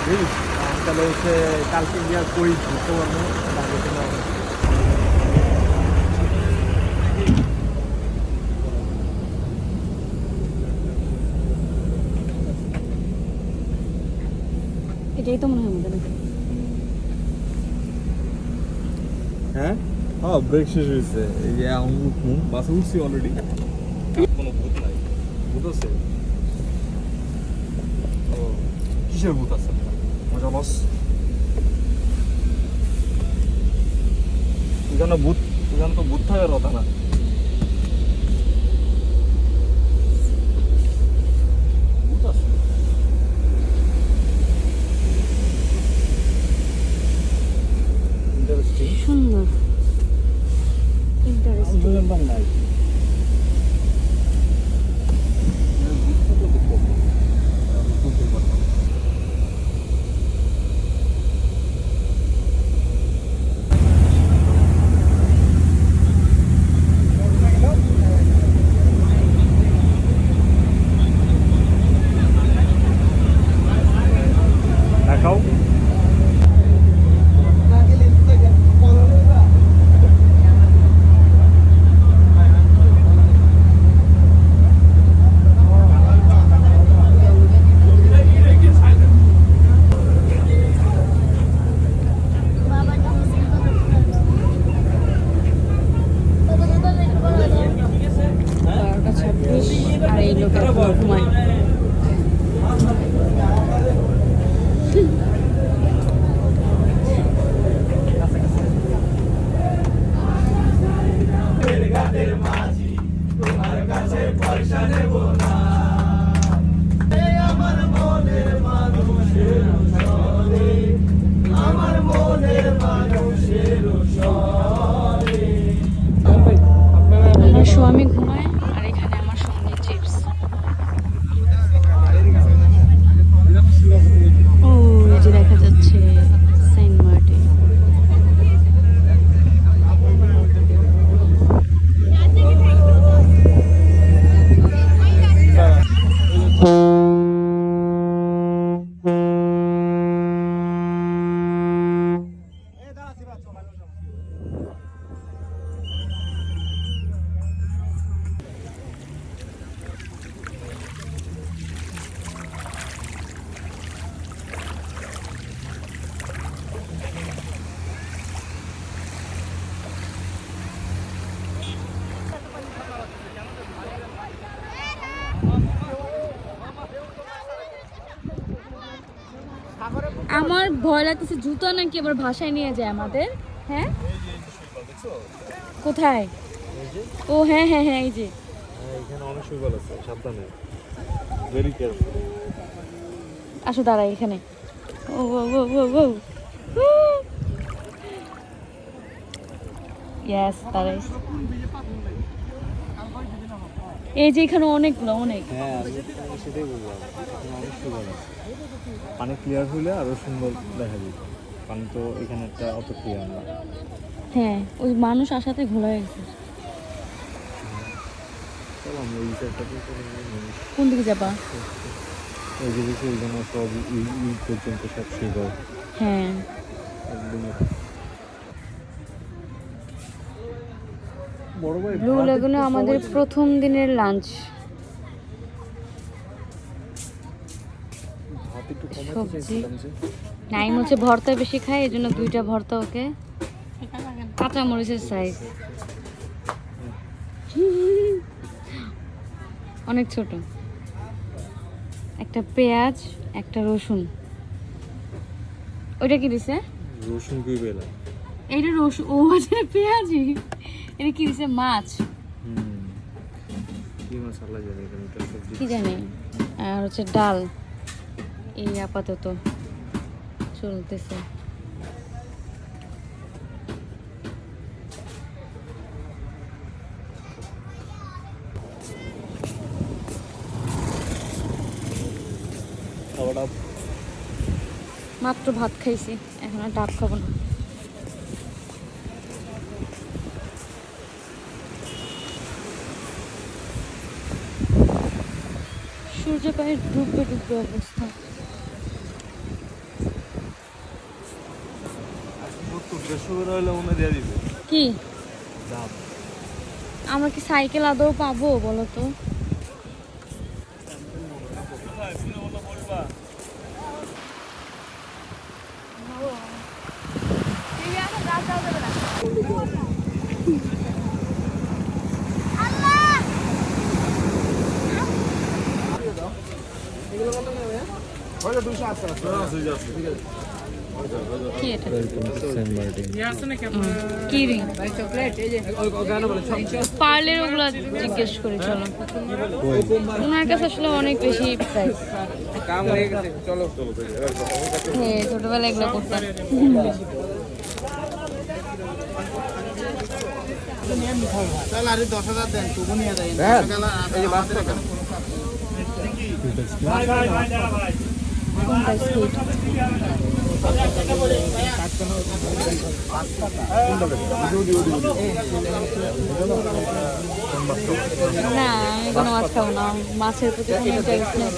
তাহলে হচ্ছে কালকে গিয়ে কই ঘুরতে পারবো আগে থেকে হবে। এটাই তো মনে হয় আমাদের নাকি? হ্যাঁ হ্যাঁ ব্রেক শেষ হয়েছে এই যে এখন উঠুন বাসে উঠছি অলরেডি কোনো ভূত নাই ভূত আছে ও কিসের ভূত আছে মজা বস এখানে তো ভূত থাকার কথা না ভূত আছে ইন্টারেস্টিং সুন্দর ইন্টারেস্টিং। নাই দেখাও আর এই লোক এখন ঘুমায়। আমার স্বামী ঘুমায় আর এখানে আমার সঙ্গে চিপস। ও এই যে দেখা যাচ্ছে সেন্ট মার্টিন। আমার ভয় লাগতেছে জুতো নাকি আবার ভাষায় নিয়ে যায় আমাদের। হ্যাঁ কোথায়? ও হ্যাঁ হ্যাঁ হ্যাঁ এই যে এখানে অনেক শৈবাল আছে সাবধানে ভেরি কেয়ারফুল আসো দাঁড়াই এখানে। ও ও ও ও ও ইয়েস দাঁড়াই। এই যে এখানে অনেকগুলো অনেক। হ্যাঁ আমি সেটাই বললাম এখানে অনেক শৈবাল আছে পানি ক্লিয়ার হইলে আরো সুন্দর দেখা যেত পানি তো এখানে একটা অত ক্লিয়ার না হ্যাঁ ওই মানুষ আসাতে ঘোলা হয়েছে। চলো আমরা এই সাইডটাতে কোন দিকে যাবা? এই যে দেখি ওইখানে সব এই পর্যন্ত সব শৈবাল হ্যাঁ একদম বড় ভাই ব্লু লেগুনে আমাদের প্রথম দিনের লাঞ্চ। ভাত একটু কমাইতে সবজি চাইছিলাম যে নাইম হচ্ছে ভর্তা বেশি খায় এই জন্য 2টা ভর্তা ওকে। কাঁচা মরিচের সাইজ অনেক ছোট। একটা পেঁয়াজ একটা রসুন। ওইটা কি দিছে? রসুন কি পেলাম এইটা রসুন ও আচ্ছা পেঁয়াজই। এটা কি দিছে? মাছ কি মশলা জানি এখানে তো সবজি কি জানি। আর হচ্ছে ডাল। এই আপাতত চলতেছে। খাওয়াটা মাত্র ভাত খাইছি এখন আর ডাব খাবো না। সূর্য প্রায় ডুববে ডুববে অবস্থা। কি আমরা কি সাইকেল আদৌ পাবো বলো তো? কি এটা? Saint Martin. কি রিং? পার্লের ওগুলো জিজ্ঞেস করি চলো। ওনার কাছে আসলে অনেক বেশি প্রাইস। হ্যাঁ ছোটবেলায় এগুলো করতাম। কোনটা স্কুট? না আমি কোনো মাছ খাবো না, মাছের প্রতি কোনো ইন্টারেস্ট নেই।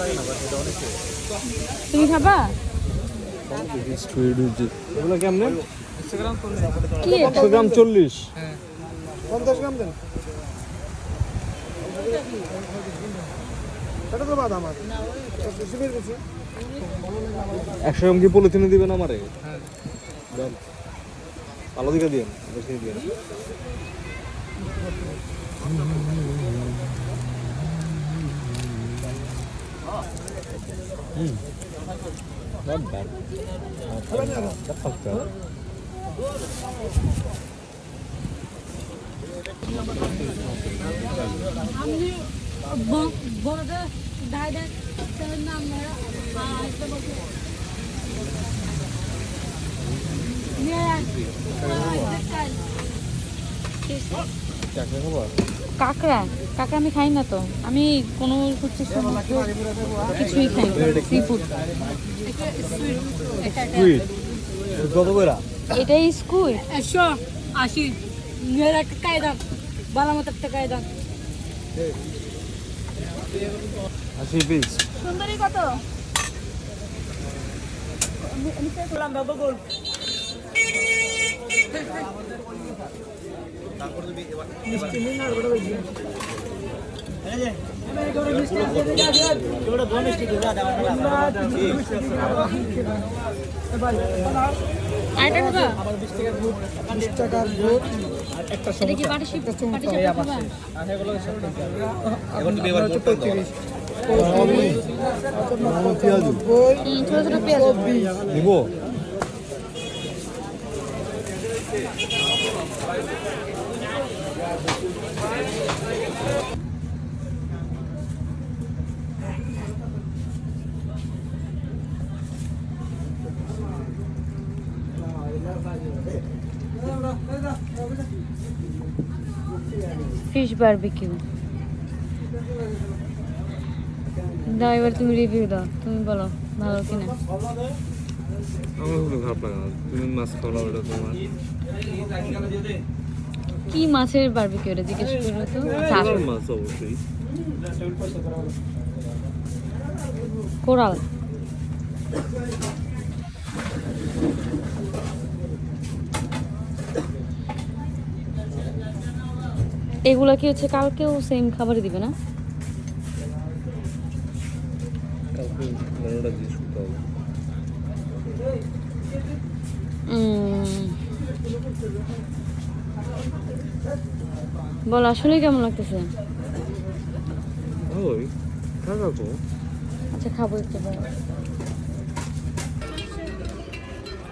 তুমি খাবা? এগুলো কেমনে? কি এটা? 100 গ্রাম 40। 50 গ্রাম দেন। এটা তো বাদাম আছে। বেশি বের বেশি। 100 গ্রাম কি পলিথিনে দিবেন আমারে? হ্যাঁ। দেন। আলো দিকে দিন, বেশি দিন। Not bad. That's not bad. কাঁকড়া? কাঁকড়া আমি খাই না তো, আমি কোনো কিছুই খাই না, সি ফুড। Squid. কত কইরা? এটাই স্কুইড। 180 মেরা কায়দান বালামত একটা কায়দান 80 পিস। সুন্দরী কত? আরেকটা নেবা? 20 টাকার ভোট এটা কি পাটিসাপ পাটিসাপ নেবা? ছোট ছোট পেঁয়াজ নিব? ফিশ বারবিকিউ দাও, এবার তুমি রিভিউ দাও, তুমি বলো ভালো কিনা। আমার খুব খারাপ লাগে না, তুমি মাছ খাওয়া ওটা তোমার। কি মাছের বারবিকিউ এটা জিজ্ঞেস করো তো। আসল মাছ অবশ্যই। কোরাল। এগুলা কি হচ্ছে কালকেও সেম খাবারই দিবে না? কালকে মেনুটা জিজ্ঞেস করতে হবে। বল আসলে কেমন লাগতেছে? ওই খাওয়া তো। আচ্ছা খাবো একটু পরে।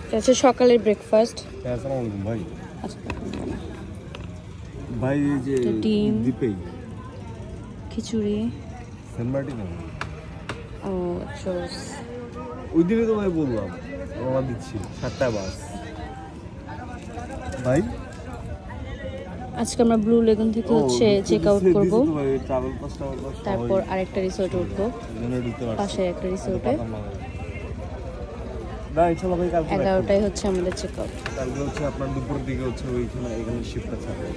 এটা হচ্ছে সকালের ব্রেকফাস্ট। আসসালামু আলাইকুম ভাই। আচ্ছা ভাই এই যে তো ডিম। দীপেই খিচুড়ি। সেন্ট মার্টিন না? ও জোস। ওই দিনে তো ভাই বললাম আমরা দিচ্ছি 7টা বাস। ভাই আজকে আমরা ব্লু লেগুন থেকে হচ্ছে চেক আউট করবো, ট্রাভেল পাসটা তারপর আরেকটা রিসোর্টে উঠবো, পাশে একটা রিসোর্টে। না ইনশাআল্লাহ ভাই কালকে 11টায় হচ্ছে আমাদের চেক আউট। কালকে হচ্ছে আপনার দুপুরের দিকে হচ্ছে ওইখানে এখানে শিফটটা থাকবে।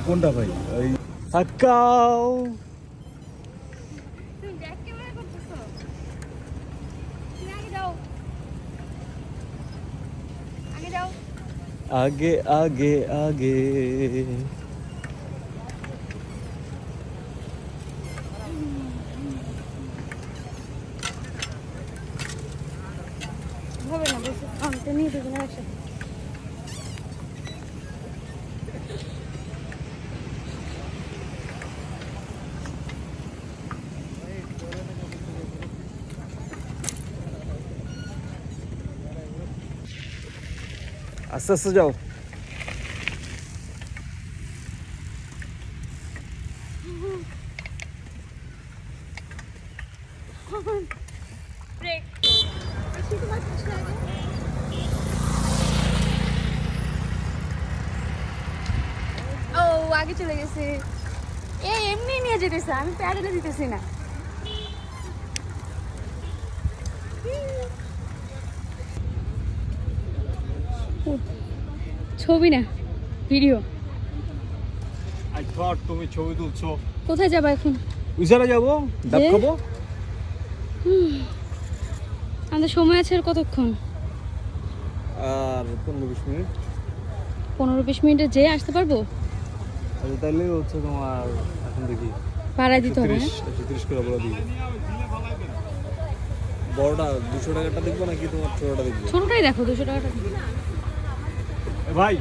কোনটা ভাই? ওই তাকাও आगे आगे आगे হবে না বসে আনতে নিয়ে দুজনে একসাথে আস্তে আস্তে যাও ও আগে চলে গেছে এই এমনি নিয়ে যেতেছে আমি প্যাডেলে দিতেছি না ছবি না ভিডিও আই থট তুমি ছবি তুলছো কোথায় যাবা এখন উজারা যাবো ডাব যে? খাবো আমাদের সময় আছে আর কতক্ষণ আর 15-20 মিনিট 15-20 মিনিটে যেয়ে আসতে পারবো আচ্ছা তাহলে হচ্ছে তোমার এখন দেখি ভাড়ায় দিতে হবে 30 করে বলে দিই বড়টা 200 টাকাটা দেখবো নাকি তোমার ছোটটা দেখবো ছোটটাই দেখো 200 টাকাটা ভাই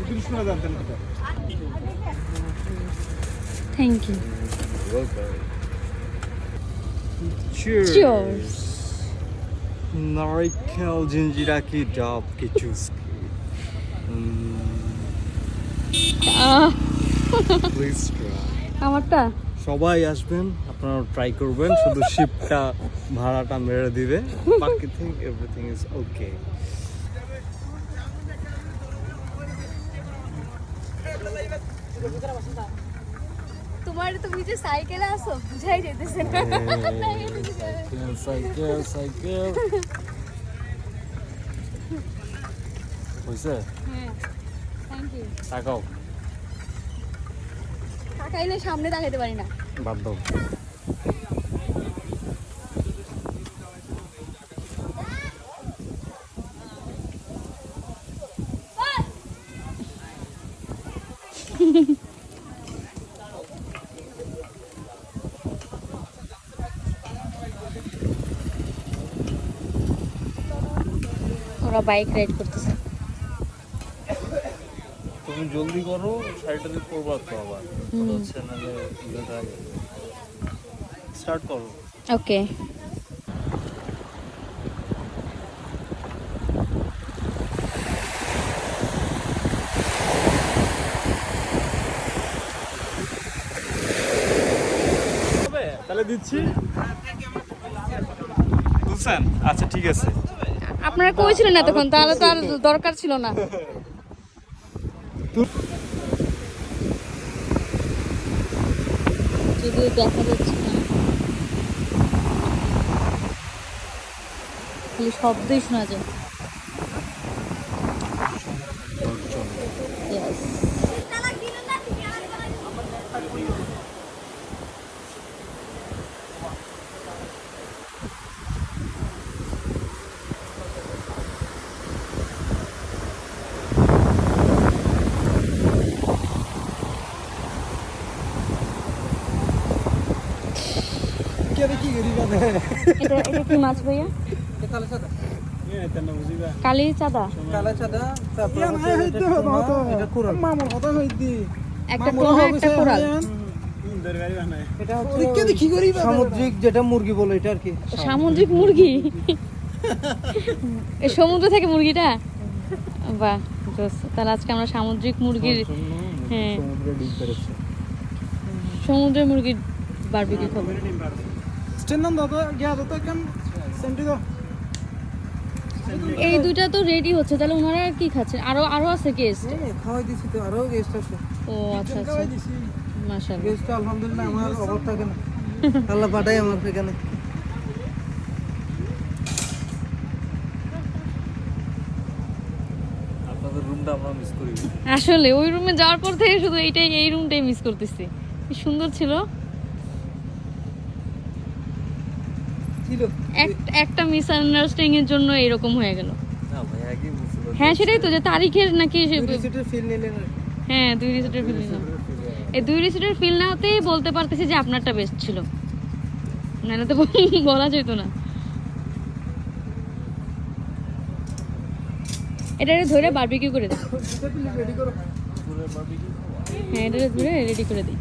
30 করে দেন তাহলে থ্যাংক ইউ Cheers. নারিকেল জিঞ্জিরা কি ডাব কি জুস প্লিজ আমারটা সবাই আসবেন আপনারা ট্রাই করবেন শুধু শিপটা ভাড়াটা মেরে দিবে বাকি থিং এভরিথিং ইজ ওকে তোমার তুমি যে সাইকেলে আসো বুঝাই যেতেছে না সাইকেল সাইকেল হইছে হ্যাঁ থ্যাংক ইউ তাকাও তাকাইলে সামনে তাকাইতে পারি না বাদ দাও ওরা বাইক রাইড করতেছে তুমি জলদি করো সাইডে করবা তো আবার হচ্ছে নালে ইয়েটা স্টার্ট করো ওকে তাহলে দিচ্ছি বুঝছেন আচ্ছা ঠিক আছে আপনারা কইছিলেন না তখন তাহলে তো আর দরকার ছিল না যদিও দেখা যাচ্ছে না খালি শব্দই শোনা যায় Yes. क्या देखी गरीब है এটা এটা কি মাছ ভাইয়া ये काला चादा কালি চাঁদা काला चादा তারপর এটা কোরাল মামুল কথা হইদি একটা টোনা একটা কোরাল এটা হচ্ছে কে দেখি গরিব সামুদ্রিক যেটা মুরগি বলে এটা আর কি সামুদ্রিক মুরগি এই সমুদ্র থেকে মুরগিটা বাহ জোস তাহলে আজকে আমরা সামুদ্রিক মুরগির হ্যাঁ সমুদ্রে ডিপ করেছে সমুদ্রের মুরগির বারবিকিউ খাবো স্টেন নাম দাও তো গিয়া দাও তো কেন সেন্টি দাও এই দুইটা তো রেডি হচ্ছে তাহলে ওনারা আর কি খাচ্ছেন আরো আছে গেস্ট খাওয়াই দিছি তো আরো গেস্ট আছে ও আচ্ছা আচ্ছা মাশাআল্লাহ গেস্ট আলহামদুলিল্লাহ আমার অভাব থাকে না আল্লাহ পাঠাই আমার এখানে আপনাদের রুমটা আমরা মিস করি আসলে ওই রুমে যাওয়ার পর থেকে শুধু এই রুমটাই মিস করতেছি কি সুন্দর ছিল ছিল একটা মিস আন্ডারস্ট্যান্ডিং এর জন্য এরকম হয়ে গেল না ভাই আগে বুঝতে হ্যাঁ সেটাই তো, যে তারিখের নাকি রিসিটের ফিল নিলেন আর কি। হ্যাঁ 2 রিসিটের ফিল নিলাম। এই 2 রিসিটের ফিল না হতেই বলতে পারতেছি যে আপনারটা বেস্ট ছিল, নাহলে তো বলা যেত না। এটা ধরে বারবিকিউ করে দিই। রেডি করো। হ্যাঁ এটা ধরে রেডি করে দিই।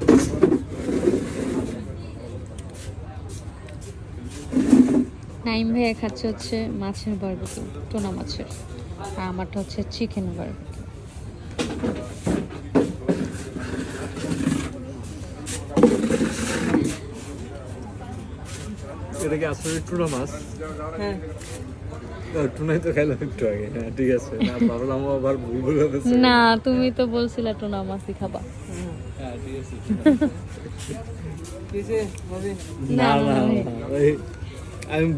নাইম ভাইয়া খাচ্ছে হচ্ছে মাছের বারবিকিউ, টোনা মাছের, আর আমারটা হচ্ছে চিকেন বারবিকিউ। এটা কি আসলে টুনা মাছ? হ্যাঁ টুনাই তো খাইলাম একটু আগে। হ্যাঁ ঠিক আছে, না ভাবলাম আবার ভুল ভুল হচ্ছে। না তুমি তো বলছিলে টোনা মাছই খাবা। হ্যাঁ ঠিক আছে। কিসে ভাবি না না ওই আমি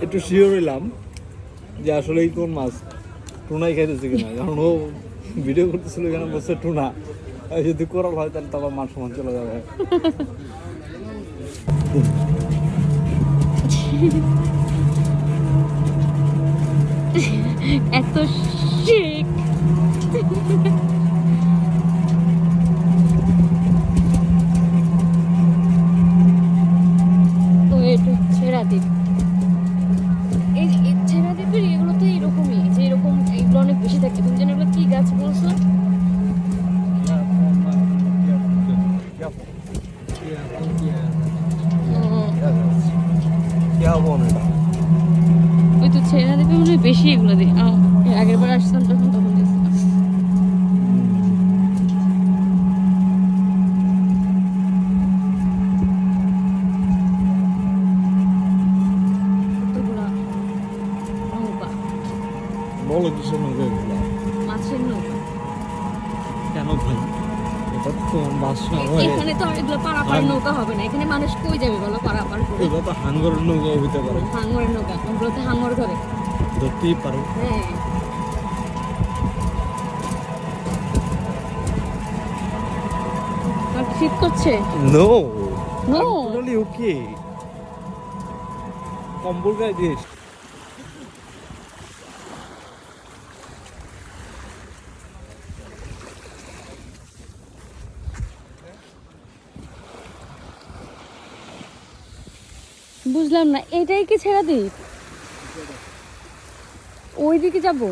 একটু শিওর হইলাম যে আসলে এই কোন মাছ, টুনাই খাইতেছে কিনা, কারণ ও ভিডিও করতেছিল এখানে বলছে টুনা। আর যদি কোরাল হয় তাহলে তো আবার মান সমান চলে যাবে। এত শিক তো এটা ছেড়া দ্বীপ। এই ছেড়া দ্বীপের এগুলো তো এরকমই, যে এরকম এগুলো অনেক বেশি থাকে। তুমি জানো এগুলো কি গাছ বলছো? ওই তো ছেড়া দ্বীপে মনে হয় বেশি এগুলো দিই। আগের বার আসতাম তখন দিয়েছিলাম। কতগুলা নৌকা, বলো কিছু নৌকা এগুলো মাছের নৌকা। কেন ভাই? এটা তো মাছ না ভাই, এখানে তো আর এগুলো পারাপার নৌকা হবে না। এখানে মানুষ কই যাবে বলো পারাপার করে? এগুলো তো হাঙ্গরের নৌকা হইতে পারে, হাঙ্গরের নৌকা, ওগুলো তো হাঙ্গর ধরে। ধরতেই পারো। হ্যাঁ আর শীত করছে? নো নো টোটালি ওকে, কম্বল গায়ে দিয়ে বুঝলাম না, এটাই কি ছেড়া দ্বীপ? ওইদিকে যাবো?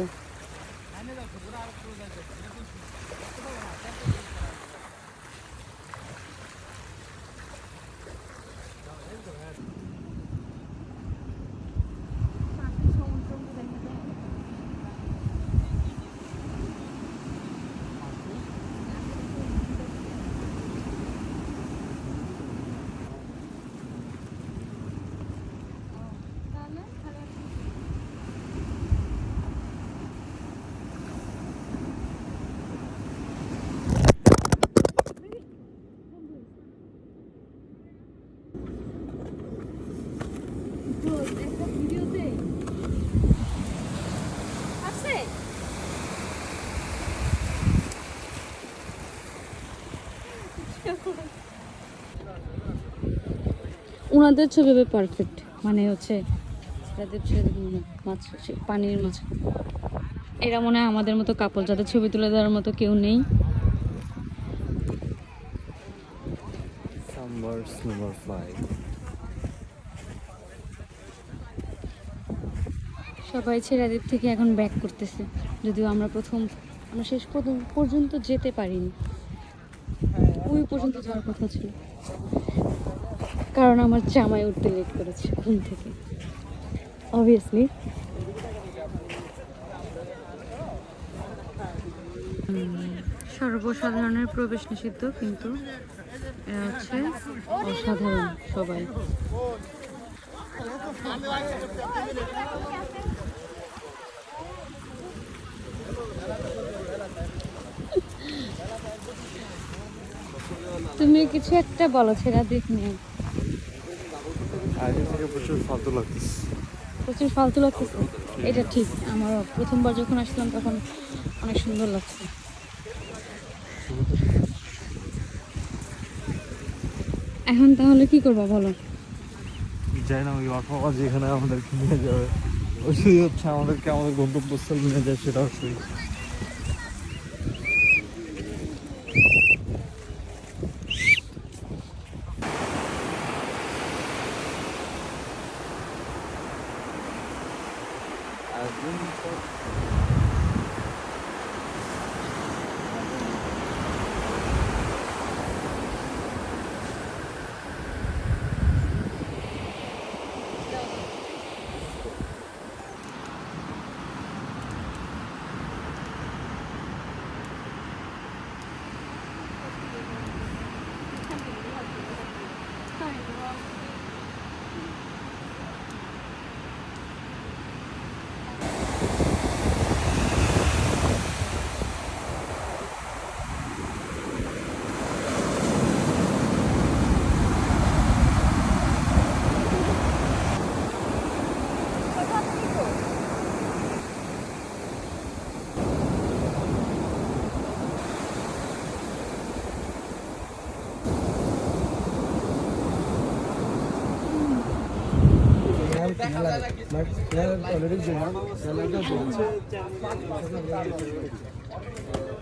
ওনাদের ছবি হবে পারফেক্ট, মানে হচ্ছে যাদের মাছ পানির মাছ, এরা মনে হয় আমাদের মতো কাপল, যাদের ছবি তুলে দেওয়ার মতো কেউ নেই। সবাই ছেড়া দ্বীপ থেকে এখন ব্যাক করতেছে, যদিও আমরা শেষ পর্যন্ত যেতে পারিনি। ওই পর্যন্ত যাওয়ার কথা ছিল, কারণ আমার জামাই উঠতে লেট করেছে ঘুম থেকে অবভিয়াসলি। সর্বসাধারণের প্রবেশ নিষিদ্ধ, কিন্তু এরা হচ্ছে অসাধারণ সবাই। তুমি কিছু একটা বলো ছেড়া দ্বীপ নিয়ে। আগে থেকে প্রচুর ফালতু লাগতেছে। প্রচুর ফালতু লাগতেছে, এটা ঠিক। আমার প্রথমবার যখন আসলাম তখন অনেক সুন্দর লাগছে। এখন তাহলে কি করবো বলো? যাই না, ওই অটো যেখানে আমাদেরকে নিয়ে যাবে ওইটাই হচ্ছে আমাদেরকে আমাদের গন্তব্যস্থল নিয়ে যায়, সেটা হচ্ছে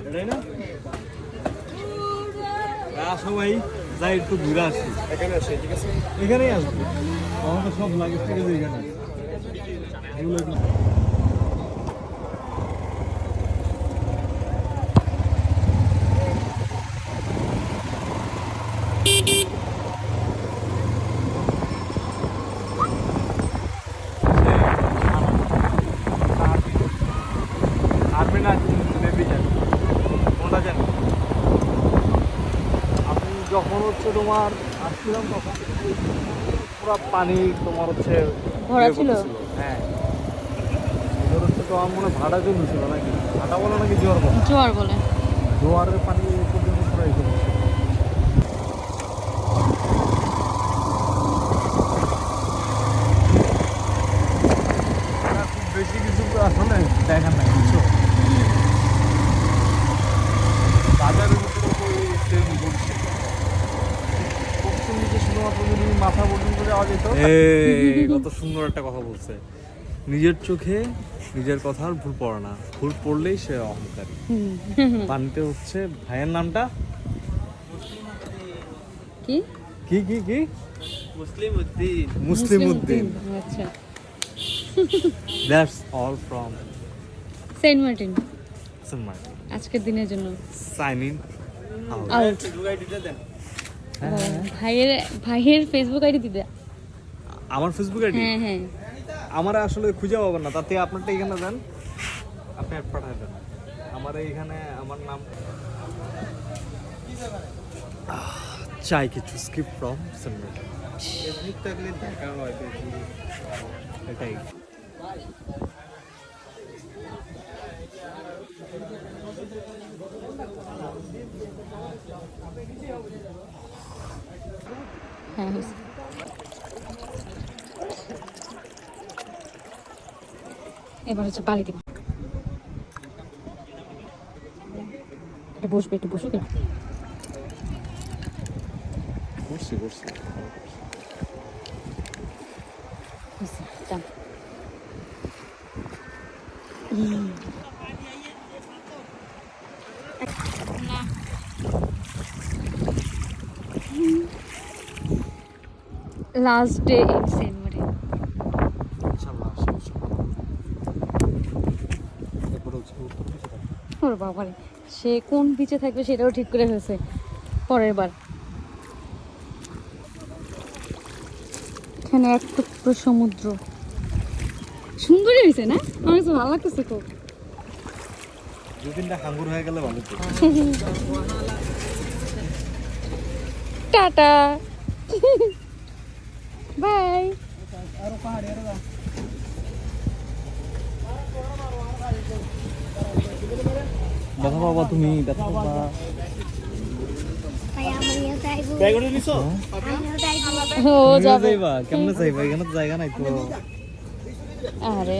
এটাই না? আসো ভাই, যাই একটু ঘুরে আসি। এখানে আসি, ঠিক আছে? এখানেই আসবো, আমার তো সব লাগেজ থেকে এখানে যখন হচ্ছে তোমার আসছিলাম তখন পুরো পানি তোমার হচ্ছে ভরা ছিল? হ্যাঁ, এবার হচ্ছে তো আমার মনে হয় ভাড়া জমেছিল নাকি, ভাড়া বলে নাকি জোয়ার বলে, জোয়ার বলে। জোয়ারের পানি পর্যন্ত পুরো এসে গেছে। খুব বেশি কিছু আসলে দেখার নাই, বুঝছো? বাজারের উপরে সেম বলছে, পশ্চিম দিকে শুধুমাত্র যদি মাথা পর্যন্ত যাওয়া যেত। কত সুন্দর একটা কথা বলছে, নিজের চোখে নিজের কথার ভুল পড়ে না, ভুল পড়লেই সে অহংকারী। পানিতে হচ্ছে ভাইয়ের নামটা কি কি কি কি মুসলিম উদ্দিন। মুসলিম উদ্দিন। আচ্ছা, that's all from Saint Martin. Saint Martin. আজকের দিনের জন্য সাইন ইন আউট। ভাইয়ের ফেসবুক আইডি দিতে। আমার ফেসবুক আইডি? হ্যাঁ হ্যাঁ, আমার আসলে খুঁজে পাবেন না, তাতে আপনারটা এখানে দেন, আপনি অ্যাড পাঠায় দেন আমার এইখানে। আমার নাম চাই কিছু skip from Saint Martin, Facebook থাকলে দেখা হয় এটাই। হ্যাঁ হয়েছে। এবার হচ্ছে পানি দিব। একটু বসবে, একটু বসবে। করছি করছি। যান। Last day in Saint Martin. ওর বাবারে, সে কোন বিচে থাকবে সেটাও ঠিক করে ফেলছে পরের বার। এখানে এক টুকরো সমুদ্র, সুন্দরই হয়েছে না? আমার কাছে ভালো লাগতেছে খুব। দু তিনটা হাঙ্গুর হয়ে গেলে ভালো তো। Tata, bye. দেখা পাবা তুমি, দেখা পাবা। ব্যাগটা নিছো? ও যাবে। কেমনে যাইবা? এখানে তো জায়গা নাই তো। আরে